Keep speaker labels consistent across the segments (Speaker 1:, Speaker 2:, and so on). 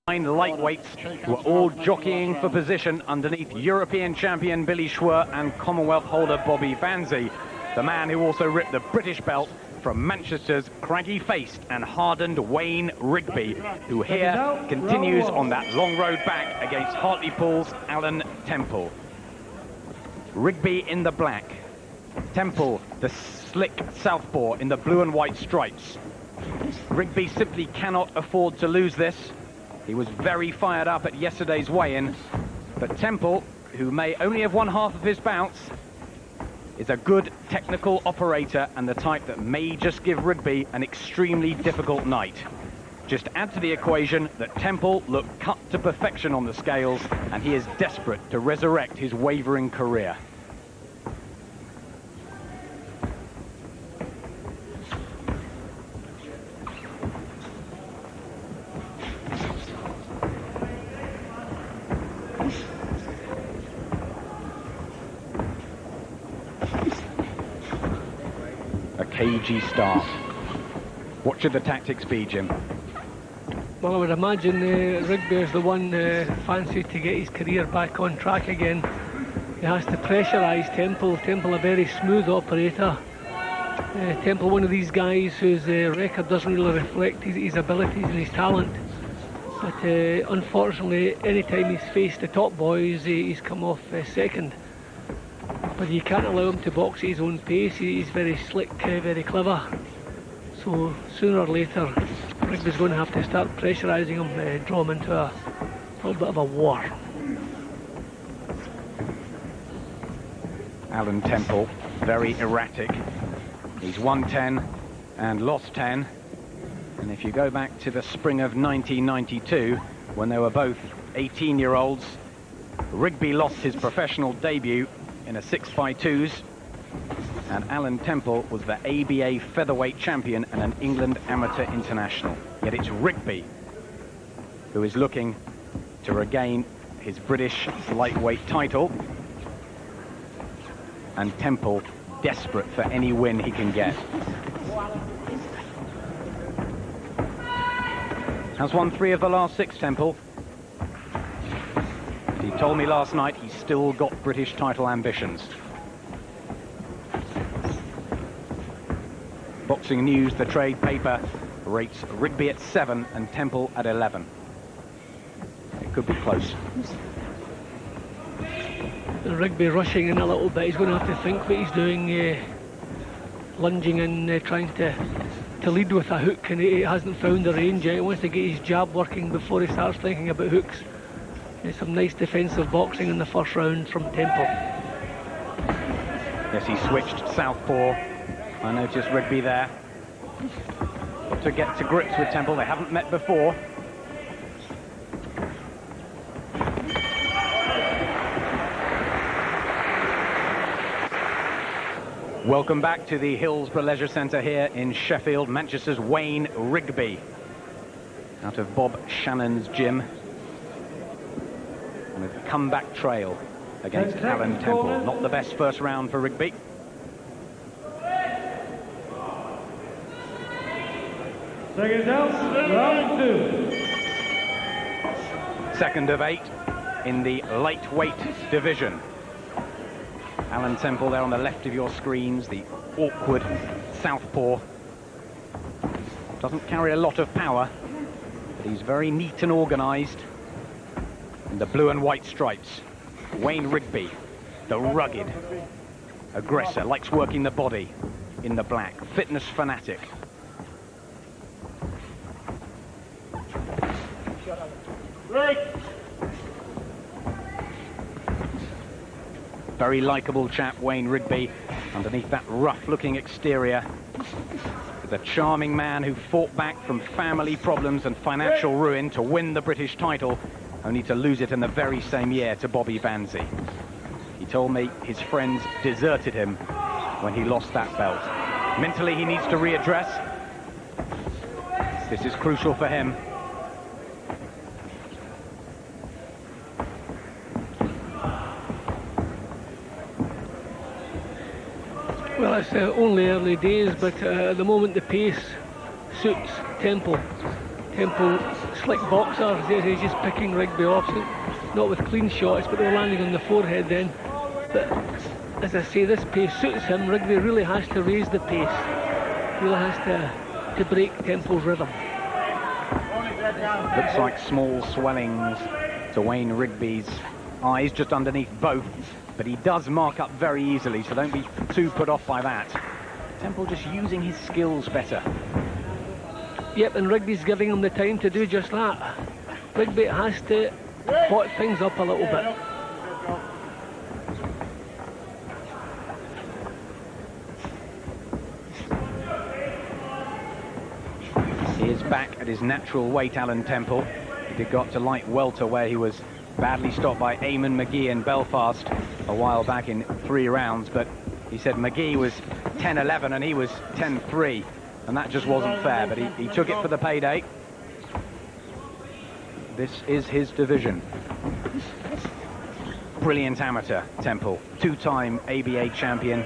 Speaker 1: lightweights who are all jockeying for position underneath European champion Billy Schwer and Commonwealth holder Bobby Vanzi, the man who also ripped the British belt from Manchester's craggy-faced and hardened Wayne Rigby, who here continues on that long road back against Hartlepool's Alan Temple. Rigby in the black, Temple the slick southpaw in the blue and white stripes. Rigby simply cannot afford to lose this. He was very fired up at yesterday's weigh-in, but Temple, who may only have won half of his bouts, is a good technical operator and the type that may just give Rigby an extremely difficult night. Just add to the equation that Temple looked cut to perfection on the scales, and he is desperate to resurrect his wavering career. A cagey start. What should the tactics be, Jim?
Speaker 2: Well, I would imagine Rigby is the one fancied to get his career back on track again. He has to pressurise Temple. Temple a very smooth operator. Temple one of these guys whose record doesn't really reflect his abilities and his talent. But unfortunately, any time he's faced the top boys, he's come off second. But you can't allow him to box at his own pace. He's very slick, very clever. So sooner or later, Rigby's going to have to start pressurising him, draw him into a little bit of a war.
Speaker 1: Alan Temple, very erratic. He's won 10 and lost 10. And if you go back to the spring of 1992, when they were both 18-year-olds, Rigby lost his professional debut in a 6x2s, and Alan Temple was the ABA featherweight champion and an England amateur international. Yet it's Rigby who is looking to regain his British lightweight title, and Temple desperate for any win he can get. Has won 3 of the last 6, Temple. He told me last night he's still got British title ambitions. Boxing News, the trade paper, rates Rigby at 7 and Temple at 11. It could be close.
Speaker 2: Rigby rushing in a little bit. He's going to have to think what he's doing, lunging in, trying to lead with a hook, and he hasn't found the range yet. He wants to get his jab working before he starts thinking about hooks. Some nice defensive boxing in the first round from Temple.
Speaker 1: Yes, he switched southpaw. I noticed Rigby there. Got to get to grips with Temple. They haven't met before. Welcome back to the Hillsborough Leisure Centre here in Sheffield. Manchester's Wayne Rigby, out of Bob Shannons' gym, on a comeback trail against Alan Temple. Not the best first round for Rigby.
Speaker 3: Second down, round 2.
Speaker 1: Second of 8 in the lightweight division. Alan Temple there on the left of your screens, the awkward southpaw. Doesn't carry a lot of power, but he's very neat and organised. In the blue and white stripes, Wayne Rigby, the rugged aggressor, likes working the body in the black, fitness fanatic. Very likeable chap, Wayne Rigby, underneath that rough-looking exterior. Is a charming man who fought back from family problems and financial ruin to win the British title, only to lose it in the very same year to Bobby Vanzi. He told me his friends deserted him when he lost that belt. Mentally, he needs to readdress. This is crucial for him.
Speaker 2: Well, it's only early days, but at the moment the pace suits Temple. Temple slick boxers. He's just picking Rigby off, so not with clean shots, but they were landing on the forehead then. But as I say, this pace suits him. Rigby really has to raise the pace, really has to break Temple's rhythm.
Speaker 1: Looks like small swellings to Wayne Rigby's eyes, just underneath both, but he does mark up very easily, so don't be too put off by that. Temple just using his skills better.
Speaker 2: Yep, and Rigby's giving him the time to do just that. Rigby has to pot things up a little bit.
Speaker 1: He is back at his natural weight, Alan Temple. He got to light welter where he was badly stopped by Eamon McGee in Belfast a while back in 3 rounds, but he said McGee was 10-11 and he was 10-3, and that just wasn't fair, but he took it for the payday. This is his division. Brilliant amateur, Temple. 2-time ABA champion,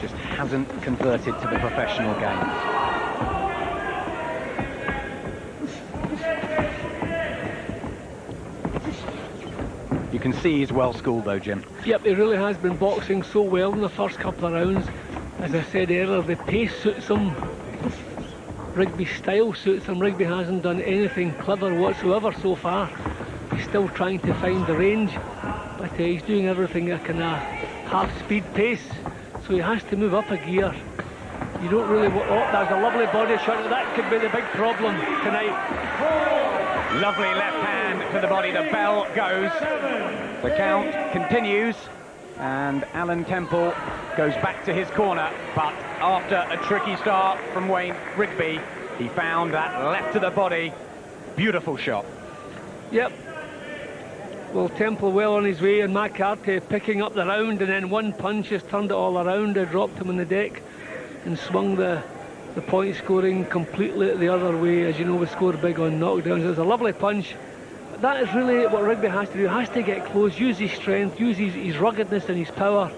Speaker 1: just hasn't converted to the professional game. You can see he's well schooled though, Jim.
Speaker 2: Yep, he really has been boxing so well in the first couple of rounds. As I said earlier, the pace suits him. Rigby's style suits him. Rigby hasn't done anything clever whatsoever so far. He's still trying to find the range, but he's doing everything at kind of half-speed pace, so he has to move up a gear. You don't really want... Oh, there's a lovely body shot. That could be the big problem tonight.
Speaker 1: Lovely left hand to the body. The bell goes. The count continues, and Alan Temple goes back to his corner, but after a tricky start from Wayne Rigby, he found that left to the body. Beautiful shot.
Speaker 2: Yep. Well, Temple well on his way, and McCarthy picking up the round, and then one punch has turned it all around. They dropped him on the deck and swung the point scoring completely the other way. As you know, we score big on knockdowns. It was a lovely punch. But that is really what Rigby has to do. He has to get close, use his strength, use his ruggedness and his power.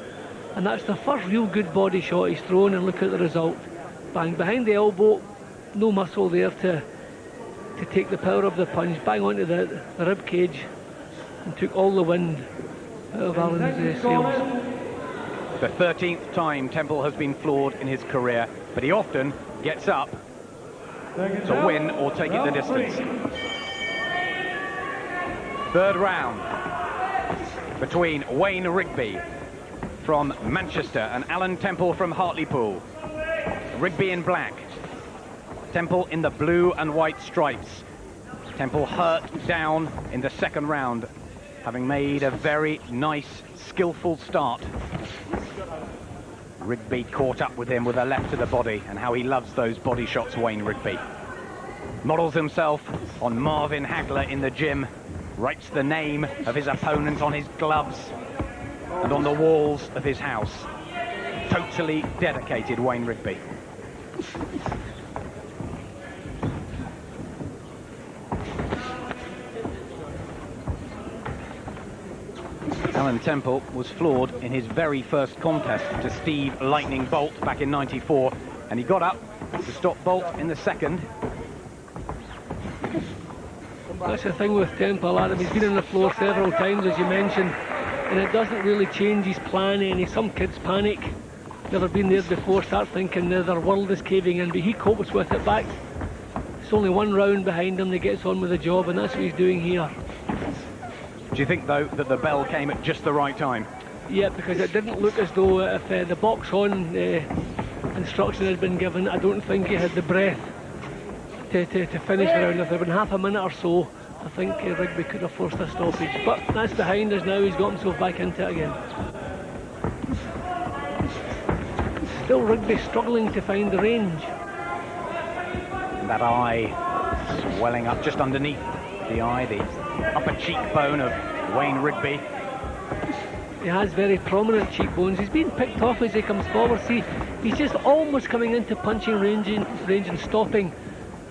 Speaker 2: And that's the first real good body shot he's thrown, and look at the result. Bang, behind the elbow, no muscle there to take the power of the punch. Bang onto the rib cage, and took all the wind out of Alan's sails.
Speaker 1: The 13th time Temple has been floored in his career, but he often gets up to win or take it the distance. Third round between Wayne Rigby from Manchester and Alan Temple from Hartlepool. Rigby in black, Temple in the blue and white stripes. Temple hurt down in the second round, having made a very nice, skillful start. Rigby caught up with him with a left to the body, and how he loves those body shots, Wayne Rigby. Models himself on Marvin Hagler in the gym, writes the name of his opponent on his gloves and on the walls of his house. Totally dedicated, Wayne Rigby. Alan Temple was floored in his very first contest to Steve Lightning Bolt back in '94, and he got up to stop Bolt in the second.
Speaker 2: That's the thing with Temple, Adam. He's been on the floor several times, as you mentioned, and it doesn't really change his plan any. Some kids panic, never been there before, start thinking their world is caving in, but he copes with it back. It's only one round behind him, he gets on with the job, and that's what he's doing here.
Speaker 1: Do you think, though, that the bell came at just the right time?
Speaker 2: Yeah, because it didn't look as though if the box on instruction had been given, I don't think he had the breath to finish the round. If there had been half a minute or so, I think Rigby could have forced a stoppage. But that's behind us now, he's got himself back into it again. Still Rigby struggling to find the range.
Speaker 1: And that eye swelling up just underneath the eye, the upper cheekbone of Wayne Rigby.
Speaker 2: He has very prominent cheekbones. He's being picked off as he comes forward. See, he's just almost coming into punching range and stopping,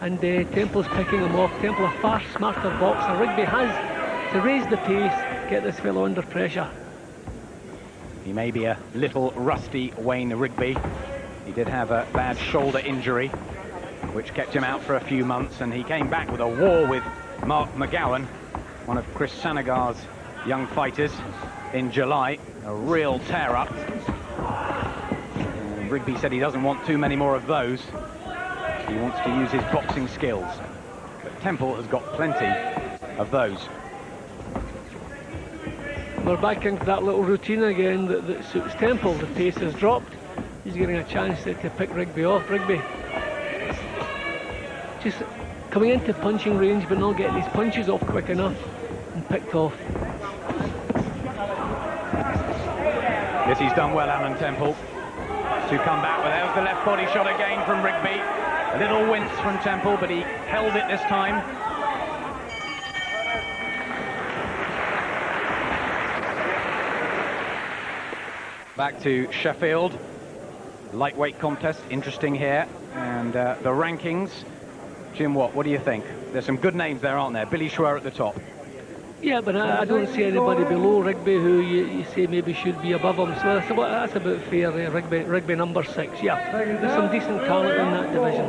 Speaker 2: and Temple's picking him off. Temple, a far smarter boxer. Rigby has to raise the pace, get this fellow under pressure.
Speaker 1: He may be a little rusty, Wayne Rigby. He did have a bad shoulder injury which kept him out for a few months, and he came back with a war with Mark McGowan, one of Chris Sanagar's young fighters, in July. A real tear-up. Rigby said he doesn't want too many more of those. He wants to use his boxing skills. But Temple has got plenty of those.
Speaker 2: We're back into that little routine again that suits Temple. The pace has dropped. He's getting a chance to pick Rigby off. Rigby just coming into punching range but not getting his punches off quick enough and picked off.
Speaker 1: Yes, he's done well, Alan Temple, to come back. But there's the left body shot again from Rigby. A little wince from Temple, but he held it this time. Back to Sheffield. Lightweight contest, interesting here. And the rankings. Jim Watt, what do you think? There's some good names there, aren't there? Billy Schwer at the top.
Speaker 2: Yeah, but I don't see anybody below Rigby who you say maybe should be above him. So that's about fair. Rigby number 6. Yeah, there's some decent talent in that division.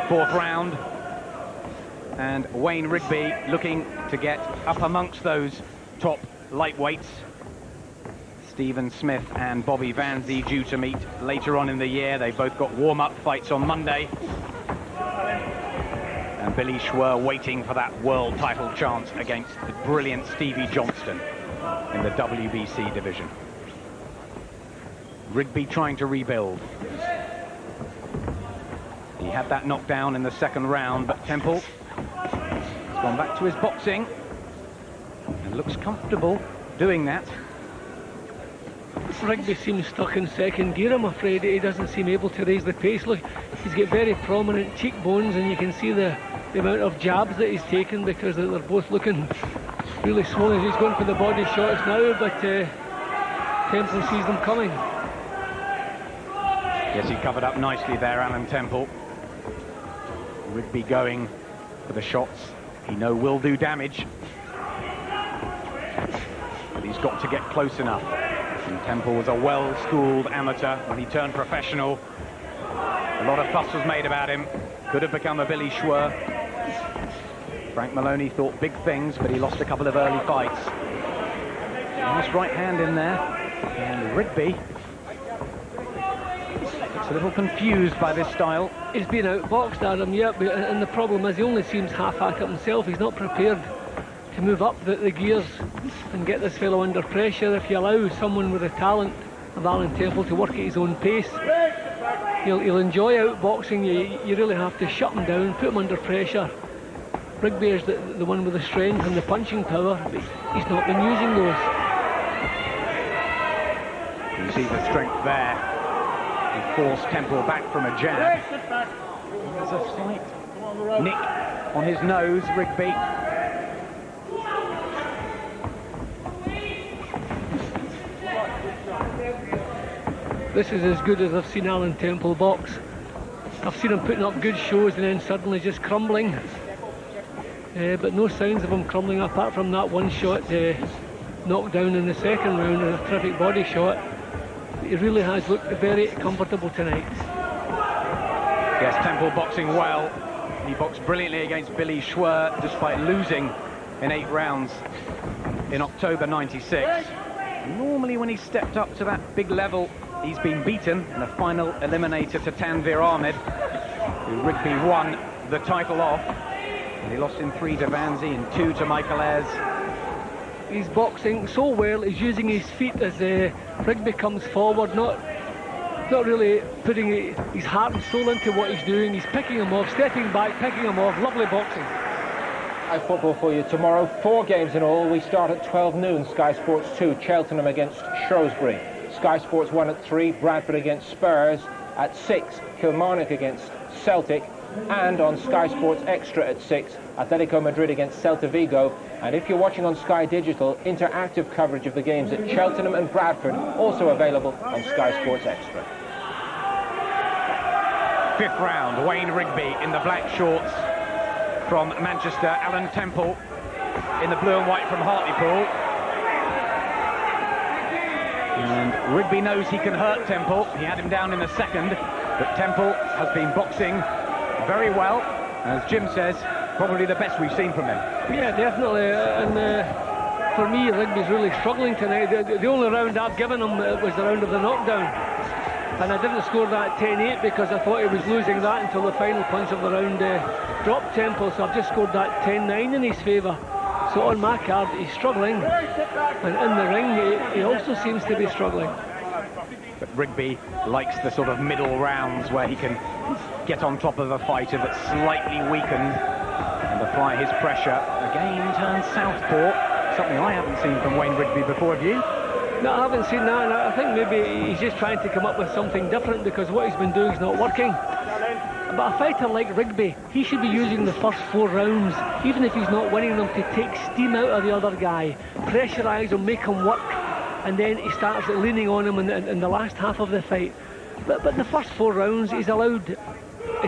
Speaker 1: Fourth round. And Wayne Rigby looking to get up amongst those top lightweights. Stephen Smith and Bobby Vanzi due to meet later on in the year. They've both got warm-up fights on Monday. And Billy Schwer waiting for that world title chance against the brilliant Stevie Johnston in the WBC division. Rigby trying to rebuild. He had that knockdown in the second round, but Temple has gone back to his boxing and looks comfortable doing that.
Speaker 2: Rigby seems stuck in second gear, I'm afraid. He doesn't seem able to raise the pace. Look, he's got very prominent cheekbones, and you can see the amount of jabs that he's taken because they're both looking really swollen. He's going for the body shots now, but Temple sees them coming.
Speaker 1: Yes, he covered up nicely there, Alan Temple. Rigby going for the shots he know will do damage. But he's got to get close enough. And Temple was a well-schooled amateur when he turned professional. A lot of fuss was made about him. Could have become a Billy Schwer. Frank Maloney thought big things, but he lost a couple of early fights. Nice right hand in there. And Rigby looks a little confused by this style.
Speaker 2: He's been outboxed, Adam, yeah, and the problem is he only seems half at it himself. He's not prepared to move up the gears and get this fellow under pressure. If you allow someone with the talent of Alan Temple to work at his own pace, he'll enjoy outboxing. You really have to shut him down, put him under pressure. Rigby is the one with the strength and the punching power, but he's not been using those.
Speaker 1: You see the strength there. He forced Temple back from a jab. There's a slight nick on his nose, Rigby.
Speaker 2: This is as good as I've seen Alan Temple box. I've seen him putting up good shows and then suddenly just crumbling. But no signs of him crumbling apart from that one shot knocked down in the second round and a terrific body shot. He really has looked very comfortable tonight.
Speaker 1: Yes, Temple boxing well. He boxed brilliantly against Billy Schwer despite losing in 8 rounds in October '96. Normally when he stepped up to that big level, he's been beaten in a final eliminator to Tanvir Ahmed, who Rigby won the title off. And he lost in 3 to Vanzi and 2 to Michael Ayres.
Speaker 2: He's boxing so well, he's using his feet as Rigby comes forward, not really putting his heart and soul into what he's doing. He's picking him off, stepping back, picking him off. Lovely boxing.
Speaker 4: Football for you tomorrow. 4 games in all. We start at 12 noon. Sky Sports 2, Cheltenham against Shrewsbury. Sky Sports 1 at 3, Bradford against Spurs. At 6, Kilmarnock against Celtic. And on Sky Sports Extra at 6, Atletico Madrid against Celta Vigo. And if you're watching on Sky Digital, interactive coverage of the games at Cheltenham and Bradford, also available on Sky Sports Extra.
Speaker 1: 5th round, Wayne Rigby in the black shorts from Manchester, Alan Temple in the blue and white from Hartlepool. And Rigby knows he can hurt Temple. He had him down in the second. But Temple has been boxing very well. As Jim says, probably the best we've seen from him.
Speaker 2: Yeah, definitely. And for me, Rigby's really struggling tonight. The only round I've given him was the round of the knockdown. And I didn't score that 10-8 because I thought he was losing that until the final punch of the round dropped Temple. So I've just scored that 10-9 in his favour. So on my card, he's struggling. And in the ring, he also seems to be struggling.
Speaker 1: But Rigby likes the sort of middle rounds where he can get on top of a fighter that's slightly weakened and apply his pressure. Again, turns southpaw, something I haven't seen from Wayne Rigby before, have you?
Speaker 2: No, I haven't seen that, and I think maybe he's just trying to come up with something different because what he's been doing is not working. But a fighter like Rigby, he should be using the first 4 rounds, even if he's not winning them, to take steam out of the other guy, pressurise him, make him work, and then he starts leaning on him in the last half of the fight. But the first 4 rounds, he's allowed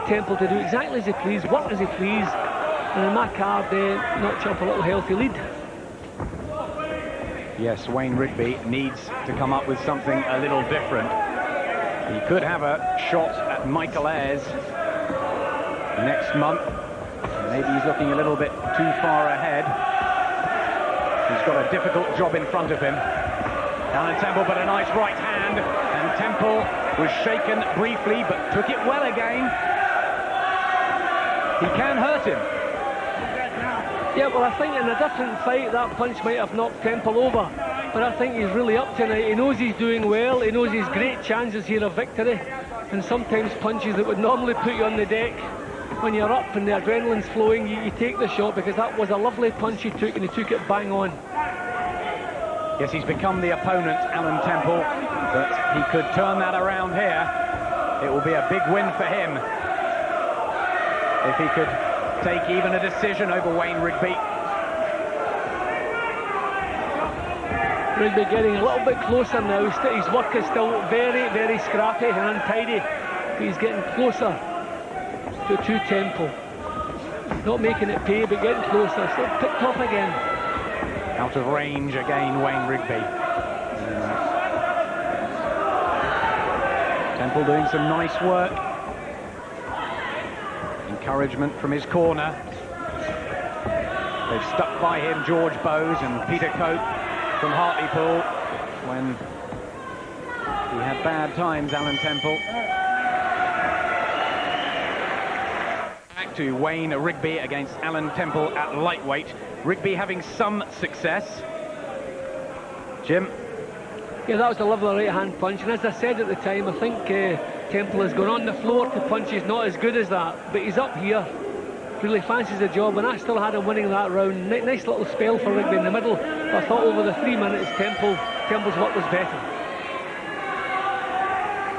Speaker 2: Temple to do exactly as he please, work as he please, and in my card, notch up a little healthy lead.
Speaker 1: Yes, Wayne Rigby needs to come up with something a little different. He could have a shot at Michael Ayres next month. Maybe he's looking a little bit too far ahead. He's got a difficult job in front of him. Alan Temple, but a nice right hand, and Temple was shaken briefly, but took it well again. He can hurt him.
Speaker 2: Yeah, well, I think in a different fight, that punch might have knocked Temple over. But I think he's really up tonight. He knows he's doing well. He knows he's great chances here of victory. And sometimes punches that would normally put you on the deck, when you're up and the adrenaline's flowing, you take the shot, because that was a lovely punch he took, and he took it bang on.
Speaker 1: Yes, he's become the opponent, Alan Temple, but he could turn that around here. It will be a big win for him if he could take even a decision over Wayne Rigby.
Speaker 2: Rigby getting a little bit closer now. His work is still very, very scrappy and untidy. He's getting closer to Temple. Not making it pay, but getting closer. Still picked off again.
Speaker 1: Out of range again, Wayne Rigby. Temple doing some nice work. Encouragement from his corner. They've stuck by him, George Bowes and Peter Cope from Hartlepool, when he had bad times, Alan Temple. Back to Wayne Rigby against Alan Temple at lightweight. Rigby having some success. Jim?
Speaker 2: Yeah, that was a lovely right-hand punch, and as I said at the time, I think Temple has gone on the floor to punches not as good as that, but he's up here, really fancies the job, and I still had him winning that round. Nice little spell for Rigby in the middle, but I thought over the 3 minutes Temple's work was better.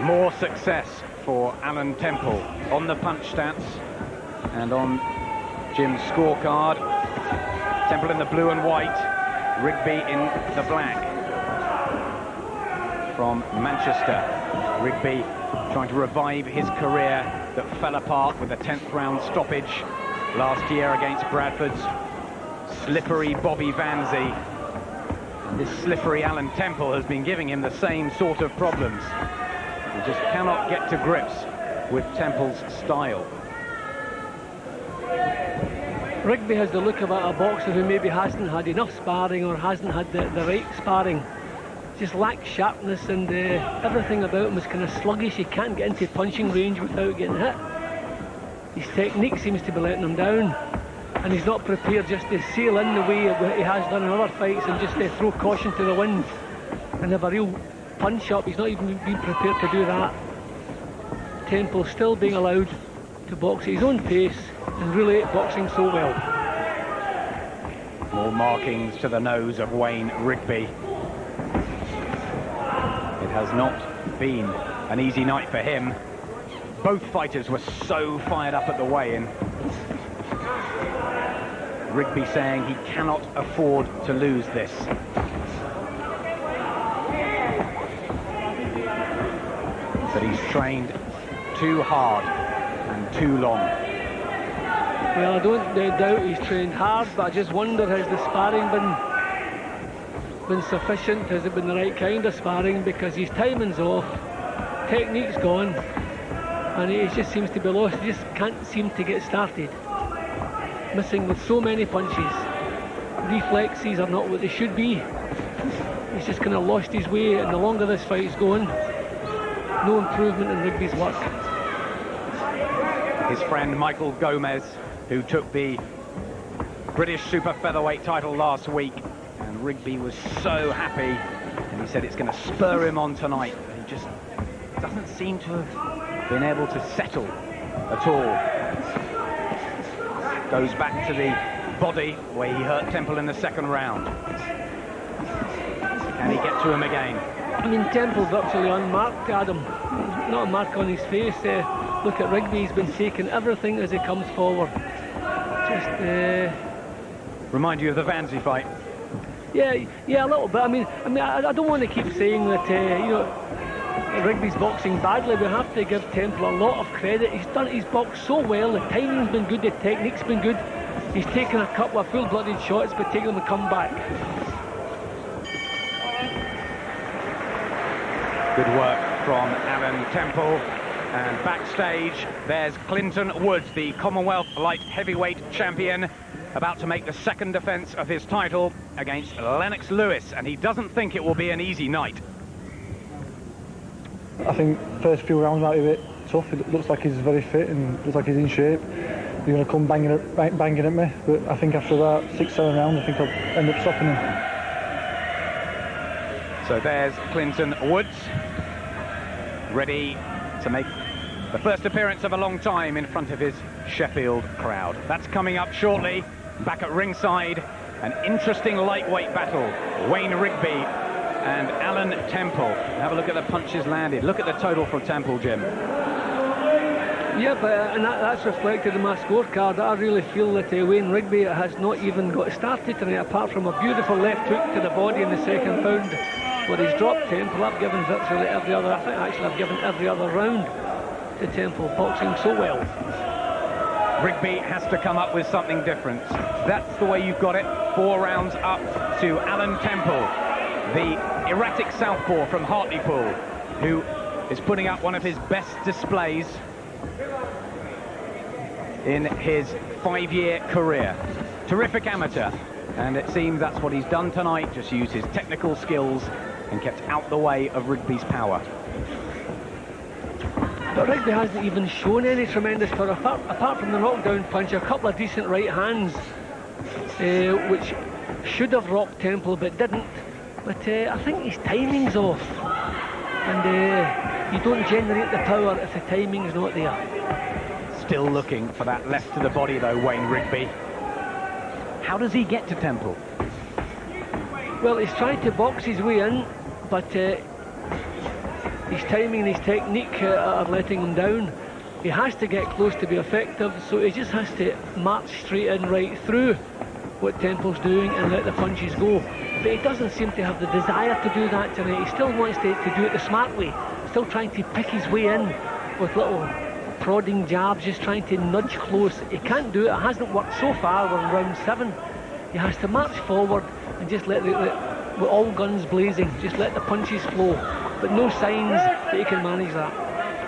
Speaker 1: More success for Alan Temple on the punch stats and on Jim's scorecard. Temple in the blue and white, Rigby in the black. From Manchester, Rigby trying to revive his career that fell apart with a 10th round stoppage last year against Bradford's slippery Bobby Vanzy. And this slippery Alan Temple has been giving him the same sort of problems. He just cannot get to grips with Temple's style.
Speaker 2: Rigby has the look of a boxer who maybe hasn't had enough sparring or hasn't had the right sparring. Just lacks sharpness, and everything about him is kind of sluggish. He can't get into punching range without getting hit. His technique seems to be letting him down, and he's not prepared just to sail in the way he has done in other fights and just throw caution to the wind and have a real punch up. He's not even been prepared to do that. Temple still being allowed to box at his own pace and really boxing so well.
Speaker 1: More markings to the nose of Wayne Rigby. It has not been an easy night for him. Both fighters were so fired up at the weigh-in. Rigby saying he cannot afford to lose this. But he's trained too hard and too long.
Speaker 2: Well, I don't doubt he's trained hard, but I just wonder, has the sparring been sufficient? Has it been the right kind of sparring? Because his timing's off, technique's gone, and he just seems to be lost. He just can't seem to get started. Missing with so many punches. Reflexes are not what they should be. He's just kind of lost his way, and the longer this fight's going, no improvement in Rigby's work.
Speaker 1: His friend Michael Gomez, who took the British super featherweight title last week, and Rigby was so happy, and he said it's going to spur him on tonight. He just doesn't seem to have been able to settle at all. Goes back to the body where he hurt Temple in the second round. Can he get to him again?
Speaker 2: I mean, Temple virtually unmarked, Adam. Not a mark on his face. Look at Rigby, he's been taking everything as he comes forward. Just
Speaker 1: remind you of the Vanzi fight?
Speaker 2: Yeah, a little bit. I mean, I don't want to keep saying that you know, Rigby's boxing badly. We have to give Temple a lot of credit. He's boxed so well. The timing's been good, the technique's been good. He's taken a couple of full-blooded shots, but taking them to come back.
Speaker 1: Good work from Alan Temple. And backstage, there's Clinton Woods, the Commonwealth light heavyweight champion, about to make the second defence of his title against Lennox Lewis, and he doesn't think it will be an easy night.
Speaker 5: I think first few rounds might be a bit tough. It looks like he's very fit and looks like he's in shape. He's going to come banging at me, but I think after that 6-7 rounds, I think I'll end up stopping him.
Speaker 1: So there's Clinton Woods, ready to make the first appearance of a long time in front of his Sheffield crowd. That's coming up shortly. Back at ringside, an interesting lightweight battle. Wayne Rigby and Alan Temple. Have a look at the punches landed. Look at the total for Temple, Jim.
Speaker 2: Yeah, but and that's reflected in my scorecard. I really feel that Wayne Rigby has not even got started tonight, apart from a beautiful left hook to the body in the second round, where he's dropped Temple. I've given virtually every other, I think actually I've given every other round to Temple, boxing so well.
Speaker 1: Rigby has to come up with something different. That's the way you've got it. 4 rounds up to Alan Temple, the erratic southpaw from Hartlepool, who is putting up one of his best displays in his 5-year career. Terrific amateur, and it seems that's what he's done tonight, just used his technical skills and kept out the way of Rigby's power.
Speaker 2: But Rigby hasn't even shown any tremendous power, apart from the knockdown punch, a couple of decent right hands, which should have rocked Temple but didn't. But I think his timing's off, and you don't generate the power if the timing's not there.
Speaker 1: Still looking for that left to the body though, Wayne Rigby. How does he get to Temple?
Speaker 2: Well, he's tried to box his way in, but his timing and his technique are letting him down. He has to get close to be effective, so he just has to march straight in right through what Temple's doing and let the punches go. But he doesn't seem to have the desire to do that tonight. He still wants to do it the smart way, still trying to pick his way in with little prodding jabs, just trying to nudge close. He can't do it. It hasn't worked so far. We're in round 7. He has to march forward and just let with all guns blazing, just let the punches flow, but no signs that he can manage that.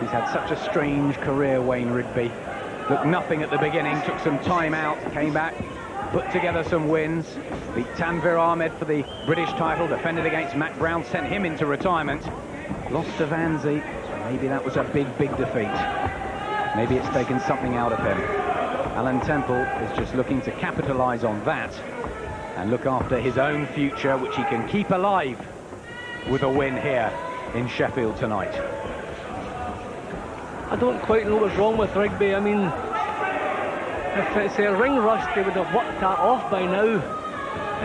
Speaker 1: He's had such a strange career, Wayne Rigby. Looked nothing at the beginning, took some time out, came back, put together some wins, beat Tanvir Ahmed for the British title, defended against Matt Brown, sent him into retirement, lost to Vanzi, so maybe that was a big defeat. Maybe it's taken something out of him. Alan Temple is just looking to capitalise on that and look after his own future, which he can keep alive with a win here in Sheffield tonight.
Speaker 2: I don't quite know what's wrong with Rigby. I mean, if it's a ring rust, they would have worked that off by now.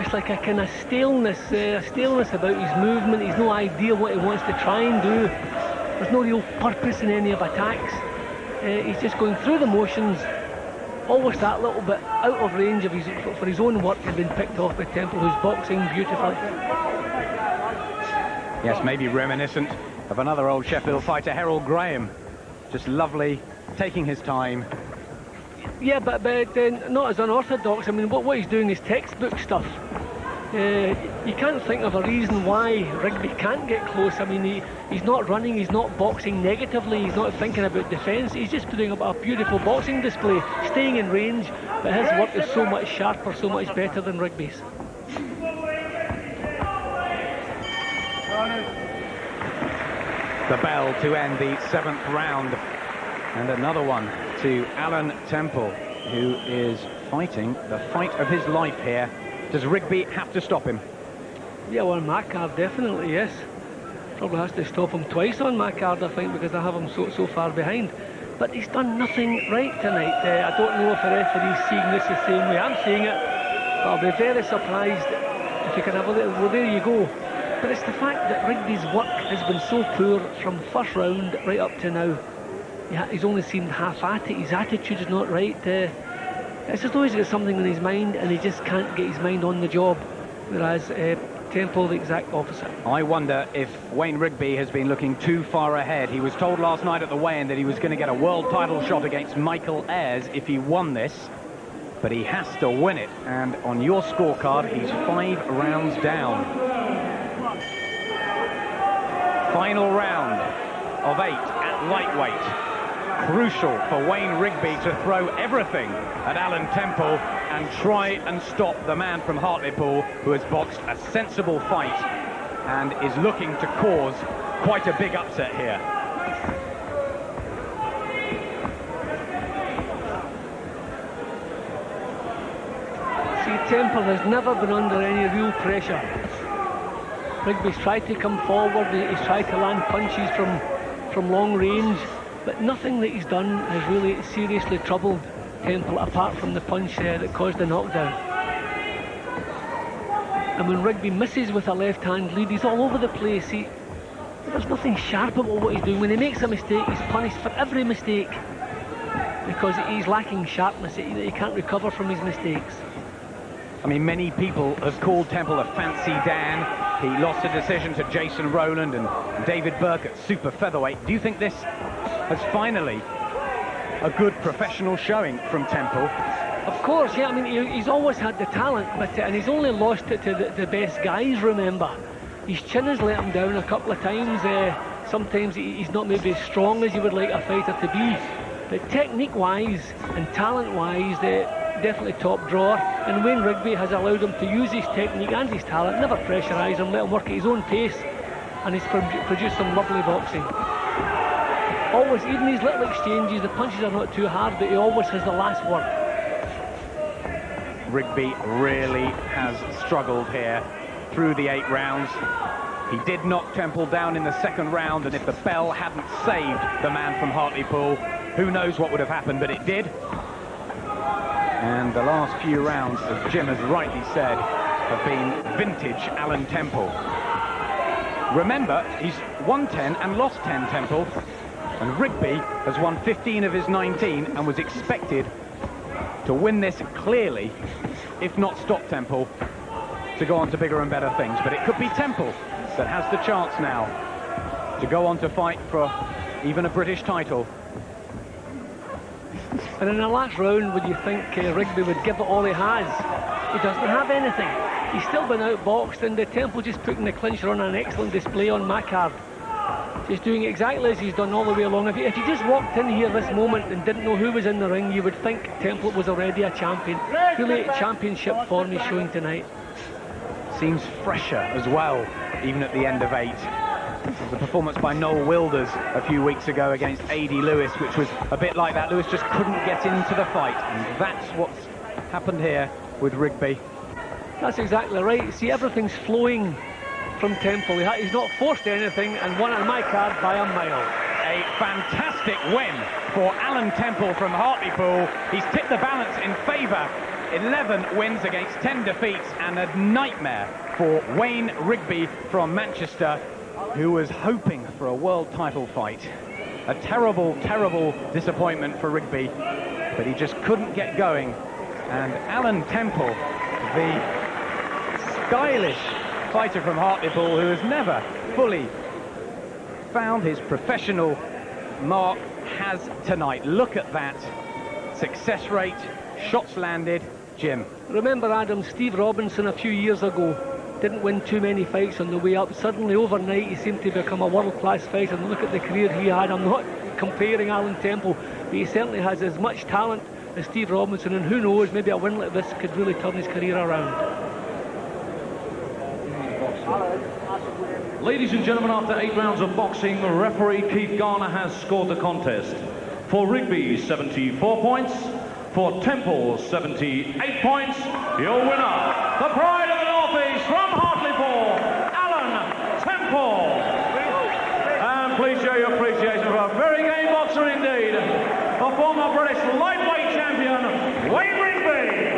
Speaker 2: It's like a kind of staleness about his movement. He's no idea what he wants to try and do. There's no real purpose in any of attacks. He's just going through the motions, always that little bit out of range of for his own work had been picked off by Temple, who's boxing beautifully.
Speaker 1: Yes, maybe reminiscent of another old Sheffield fighter, Harold Graham. Just lovely, taking his time.
Speaker 2: Yeah, but not as unorthodox. I mean, what he's doing is textbook stuff. You can't think of a reason why Rigby can't get close. I mean, he's not running, he's not boxing negatively, he's not thinking about defence, he's just putting up a beautiful boxing display, staying in range, but his work is so much sharper, so much better than Rigby's.
Speaker 1: The bell to end the 7th round, and another one to Alan Temple, who is fighting the fight of his life here. Does Rigby have to stop him?
Speaker 2: Yeah, well, on my card, definitely, yes. Probably has to stop him twice on my card, I think, because I have him so far behind. But he's done nothing right tonight. I don't know if the referee's seeing this the same way I'm seeing it, but I'll be very surprised if you can have a little... Well, there you go. But it's the fact that Rigby's work has been so poor from first round right up to now. He's only seemed half at it. His attitude is not right. It's as though he's got something in his mind and he just can't get his mind on the job, whereas Temple the exact opposite.
Speaker 1: I wonder if Wayne Rigby has been looking too far ahead. He was told last night at the weigh-in that he was going to get a world title shot against Michael Ayres if he won this, but he has to win it, and on your scorecard he's 5 rounds down. Final round of 8 at lightweight. Crucial for Wayne Rigby to throw everything at Alan Temple and try and stop the man from Hartlepool, who has boxed a sensible fight and is looking to cause quite a big upset here.
Speaker 2: See, Temple has never been under any real pressure. Rigby's tried to come forward, he's tried to land punches from long range, but nothing that he's done has really seriously troubled Temple, apart from the punch that caused the knockdown. And when Rigby misses with a left-hand lead, he's all over the place. There's nothing sharp about what he's doing. When he makes a mistake, he's punished for every mistake because he's lacking sharpness. He can't recover from his mistakes.
Speaker 1: I mean, many people have called Temple a fancy Dan. He lost a decision to Jason Rowland and David Burke at super featherweight. Do you think this has finally a good professional showing from Temple?
Speaker 2: Of course, yeah. I mean, he's always had the talent, and he's only lost it to the best guys, remember. His chin has let him down a couple of times. Sometimes he's not maybe as strong as you would like a fighter to be. But technique-wise and talent-wise, definitely top drawer. And Wayne Rigby has allowed him to use his technique and his talent, never pressurise him, let him work at his own pace, and he's produced some lovely boxing. Always, even these little exchanges, the punches are not too hard, but he always has the last word.
Speaker 1: Rigby really has struggled here through the 8 rounds. He did knock Temple down in the 2nd round, and if the bell hadn't saved the man from Hartlepool, who knows what would have happened, but it did. And the last few rounds, as Jim has rightly said, have been vintage Alan Temple. Remember, he's won 10 and lost 10, Temple. And Rigby has won 15 of his 19 and was expected to win this clearly, if not stop Temple, to go on to bigger and better things. But it could be Temple that has the chance now to go on to fight for even a British title.
Speaker 2: And in the last round, would you think Rigby would give it all he has? He doesn't have anything. He's still been outboxed, and the Temple just putting the clincher on an excellent display on my card. Just doing exactly as he's done all the way along. If you just walked in here this moment and didn't know who was in the ring, you would think Temple was already a champion. Really, championship form he's showing tonight.
Speaker 1: Seems fresher as well, even at the end of 8. The performance by Noel Wilders a few weeks ago against A.D. Lewis, which was a bit like that. Lewis just couldn't get into the fight, and that's what's happened here with Rigby.
Speaker 2: That's exactly right. See, everything's flowing from Temple. He's not forced anything, and won on my card by a mile.
Speaker 1: A fantastic win for Alan Temple from Hartlepool. He's tipped the balance in favour. 11 wins against 10 defeats, and a nightmare for Wayne Rigby from Manchester, who was hoping for a world title fight. A terrible, terrible disappointment for Rigby, but he just couldn't get going. And Alan Temple, the stylish fighter from Hartlepool, who has never fully found his professional mark, has tonight. Look at that success rate, shots landed, Jim.
Speaker 2: Remember, Adam, Steve Robinson a few years ago didn't win too many fights on the way up. Suddenly, overnight, he seemed to become a world-class fighter. And look at the career he had. I'm not comparing Alan Temple, but he certainly has as much talent as Steve Robinson. And who knows, maybe a win like this could really turn his career around.
Speaker 3: Ladies and gentlemen, after 8 rounds of boxing, referee Keith Garner has scored the contest. For Rigby, 74 points. For Temple, 78 points. Your winner, the pride of the Northeast from Hartlepool, Alan Temple. And please show your appreciation for a very game boxer indeed, a former British lightweight champion, Wayne Rigby.